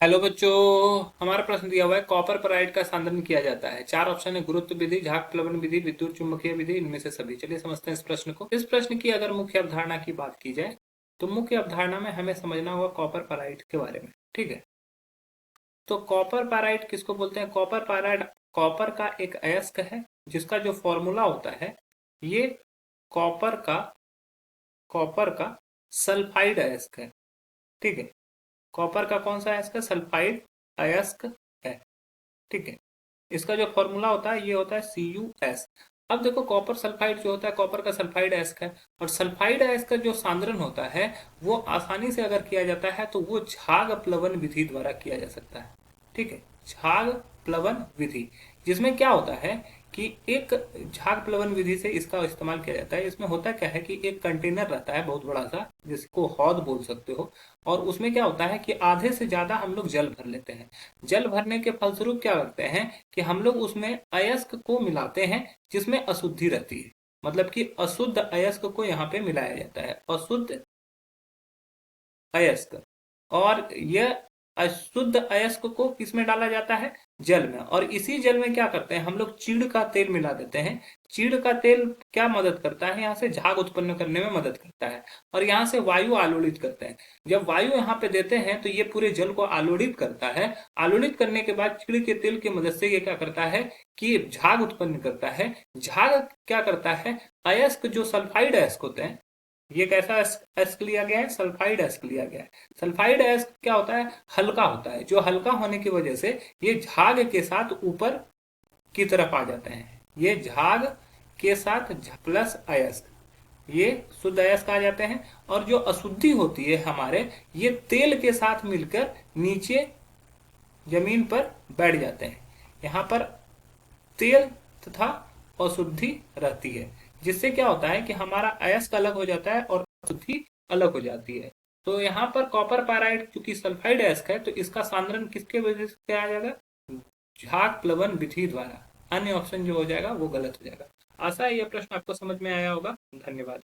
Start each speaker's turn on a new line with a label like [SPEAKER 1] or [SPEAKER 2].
[SPEAKER 1] Hello बच्चों। हमारा प्रश्न दिया हुआ है कॉपर पराइड का सांद्रण किया जाता है। चार ऑप्शन है: गुरुत्व विधि, झाग प्लवन विधि, विद्युत चुम्बकीय विधि, इनमें से सभी। चलिए समझते हैं इस प्रश्न को। इस प्रश्न की अगर मुख्य अवधारणा की बात की जाए तो मुख्य अवधारणा में हमें समझना होगा कॉपर पराइड के बारे में। ठीक है, तो कॉपर पैराइड किसको बोलते हैं? कॉपर पैराइड कॉपर का एक अयस्क है जिसका जो फॉर्मूला होता है ये कॉपर का कॉपर का सल्फाइड अयस्क है। ठीक है, कॉपर का कौन सा अयस्क है? सल्फाइड अयस्क है। ठीक है, इसका जो फॉर्मूला होता है ये होता है CuS। अब देखो, कॉपर सल्फाइड जो होता है कॉपर का सल्फाइड अयस्क है, और सल्फाइड अयस्क का जो सांद्रण होता है वो आसानी से अगर किया जाता है तो वो झाग प्लवन विधि द्वारा किया जा सकता है। ठीक है, झाग प्लवन विधि, जिसमें क्या होता है कि एक झाग प्लवन विधि से इसका इस्तेमाल किया जाता है। इसमें होता क्या है कि एक कंटेनर रहता है बहुत बड़ा सा, जिसको हौद बोल सकते हो, और उसमें क्या होता है कि आधे से ज्यादा हम लोग जल भर लेते हैं। जल भरने के फलस्वरूप क्या करते हैं कि हम लोग उसमें अयस्क को मिलाते हैं जिसमें अशुद्धि रहती है। मतलब कि अशुद्ध अयस्क को यहाँ पे मिलाया जाता है, अशुद्ध अयस्क। और यह अशुद्ध अयस्क को किसमें डाला जाता है? जल में। और इसी जल में क्या करते हैं हम लोग? चीड़ का तेल मिला देते हैं। चीड़ का तेल क्या मदद करता है? यहाँ से झाग उत्पन्न करने में मदद करता है, और यहाँ से वायु आलोड़ित करते हैं। जब वायु यहाँ पे देते हैं तो ये पूरे जल को आलोड़ित करता है। आलोड़ित करने के बाद चीड़ के तेल की मदद से ये क्या करता है कि झाग उत्पन्न करता है। झाग क्या करता है? अयस्क जो सल्फाइड अयस्क होते हैं, ये कैसा एस्क लिया गया है? सल्फाइड एस्क लिया गया है। सल्फाइड एस्क क्या होता है? हल्का होता है। जो हल्का होने की वजह से ये झाग के साथ ऊपर की तरफ आ जाते हैं। ये झाग के साथ प्लस अयस्क, ये शुद्ध अयस्क आ जाते हैं। और जो अशुद्धि होती है हमारे, ये तेल के साथ मिलकर नीचे जमीन पर बैठ जाते हैं। यहाँ पर तेल तथा अशुद्धि रहती है, जिससे क्या होता है कि हमारा अयस्क अलग हो जाता है और अशुद्धि अलग हो जाती है। तो यहाँ पर कॉपर पैराइड चूंकि सल्फाइड अयस्क है तो इसका सांद्रण किसके वजह से किया जाएगा? झाग प्लवन विधि द्वारा। अन्य ऑप्शन जो हो जाएगा वो गलत हो जाएगा। आशा है यह प्रश्न आपको समझ में आया होगा। धन्यवाद।